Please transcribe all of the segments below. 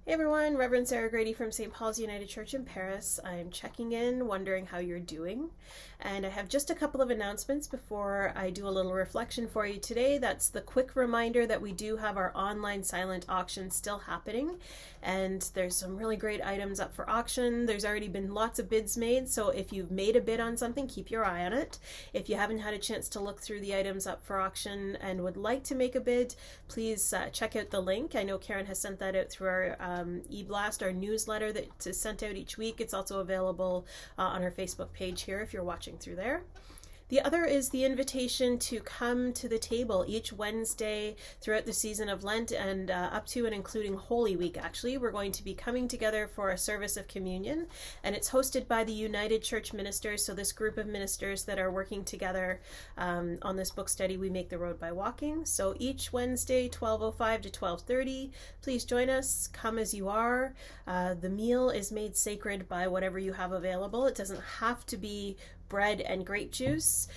Hey everyone, Reverend Sarah Grady from St. Paul's United Church in Paris. I'm checking in, wondering how you're doing. And I have just a couple of announcements before I do a little reflection for you today. That's the quick reminder that we do have our online silent auction still happening. And there's some really great items up for auction. There's already been lots of bids made, so if you've made a bid on something, keep your eye on it. If you haven't had a chance to look through the items up for auction and would like to make a bid, please check out the link. I know Karen has sent that out through our e-blast, our newsletter that is sent out each week. It's also available on our Facebook page here if you're watching through there. The other is the invitation to come to the table each Wednesday throughout the season of Lent and up to and including Holy Week, actually. We're going to be coming together for a service of communion, and it's hosted by the United Church Ministers, so this group of ministers that are working together on this book study, We Make the Road by Walking. So each Wednesday, 12:05 to 12:30, please join us. Come as you are. The meal is made sacred by whatever you have available. It doesn't have to be bread and grape juice.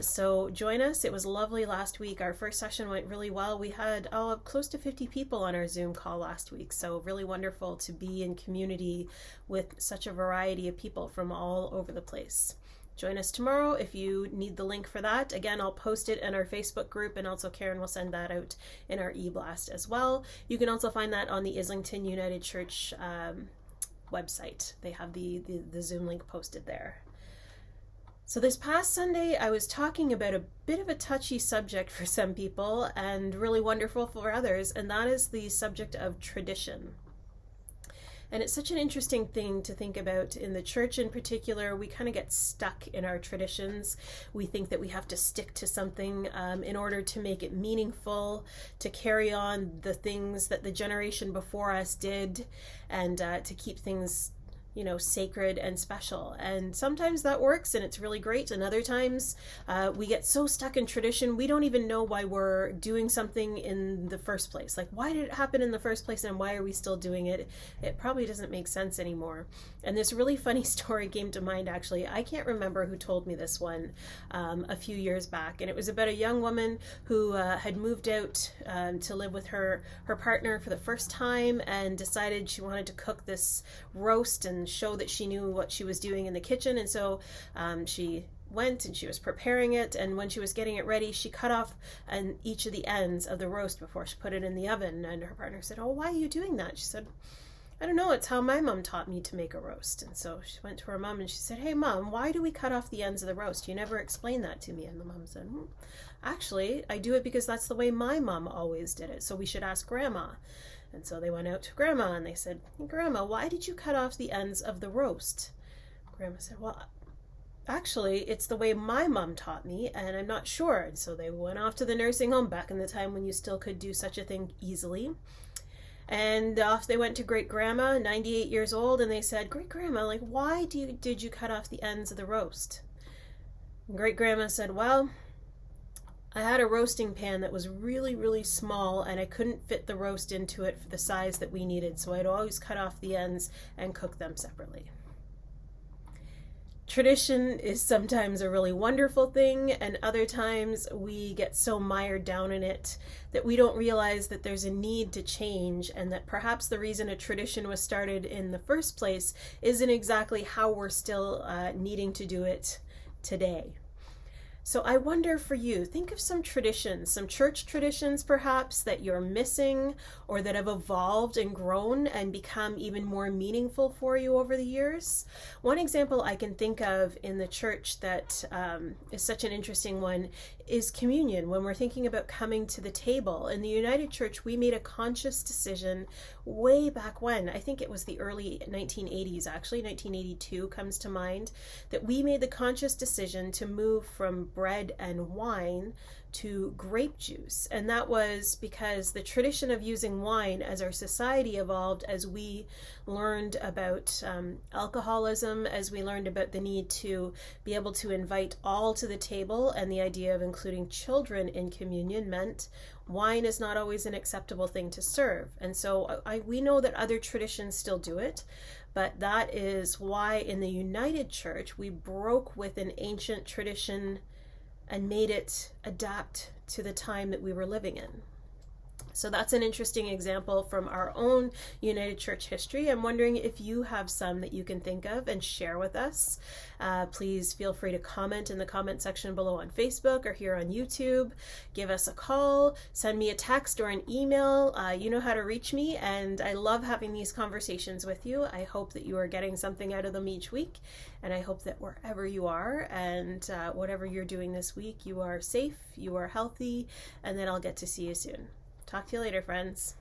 So join us. It was lovely last week. Our first session went really well. We had close to 50 people on our Zoom call last week. So really wonderful to be in community with such a variety of people from all over the place. Join us tomorrow if you need the link for that. Again, I'll post it in our Facebook group, and also Karen will send that out in our e-blast as well. You can also find that on the Islington United Church website. They have the Zoom link posted there. So this past Sunday, I was talking about a bit of a touchy subject for some people and really wonderful for others, and that is the subject of tradition. And it's such an interesting thing to think about in the church in particular. We kind of get stuck in our traditions. We think that we have to stick to something in order to make it meaningful, to carry on the things that the generation before us did, and to keep things sacred and special. And sometimes that works and it's really great. And other times we get so stuck in tradition, we don't even know why we're doing something in the first place. Like, why did it happen in the first place and why are we still doing it? It probably doesn't make sense anymore. And this really funny story came to mind, actually. I can't remember who told me this one a few years back. And it was about a young woman who had moved out to live with her partner for the first time and decided she wanted to cook this roast and show that she knew what she was doing in the kitchen. And so she went and she was preparing it, and when she was getting it ready, she cut off each of the ends of the roast before she put it in the oven. And her partner said, "Oh, why are you doing that?" She said, "I don't know, it's how my mom taught me to make a roast." And so she went to her mom and she said, "Hey mom, why do we cut off the ends of the roast? You never explained that to me." And the mom said, "Actually, I do it because that's the way my mom always did it, so we should ask grandma." And so they went out to Grandma and they said, "Grandma, why did you cut off the ends of the roast?" Grandma said, "Well, actually, it's the way my mom taught me, and I'm not sure." And so they went off to the nursing home back in the time when you still could do such a thing easily. And off they went to Great Grandma, 98 years old, and they said, "Great Grandma, like, why did you cut off the ends of the roast?" And Great Grandma said, "Well, I had a roasting pan that was really, really small, and I couldn't fit the roast into it for the size that we needed, so I'd always cut off the ends and cook them separately." Tradition is sometimes a really wonderful thing, and other times we get so mired down in it that we don't realize that there's a need to change, and that perhaps the reason a tradition was started in the first place isn't exactly how we're still needing to do it today. So I wonder for you, think of some traditions, some church traditions perhaps that you're missing or that have evolved and grown and become even more meaningful for you over the years. One example I can think of in the church that is such an interesting one is communion. When we're thinking about coming to the table, in the United Church, we made a conscious decision way back when, I think it was the early 1980s, actually, 1982 comes to mind, that we made the conscious decision to move from bread and wine to grape juice. And that was because the tradition of using wine as our society evolved, as we learned about alcoholism, as we learned about the need to be able to invite all to the table, and the idea of including children in communion meant wine is not always an acceptable thing to serve. And so we know that other traditions still do it, but that is why in the United Church we broke with an ancient tradition and made it adapt to the time that we were living in. So that's an interesting example from our own United Church history. I'm wondering if you have some that you can think of and share with us. Please feel free to comment in the comment section below on Facebook or here on YouTube. Give us a call, send me a text or an email. You know how to reach me, and I love having these conversations with you. I hope that you are getting something out of them each week, and I hope that wherever you are and whatever you're doing this week, you are safe, you are healthy, and then I'll get to see you soon. Talk to you later, friends.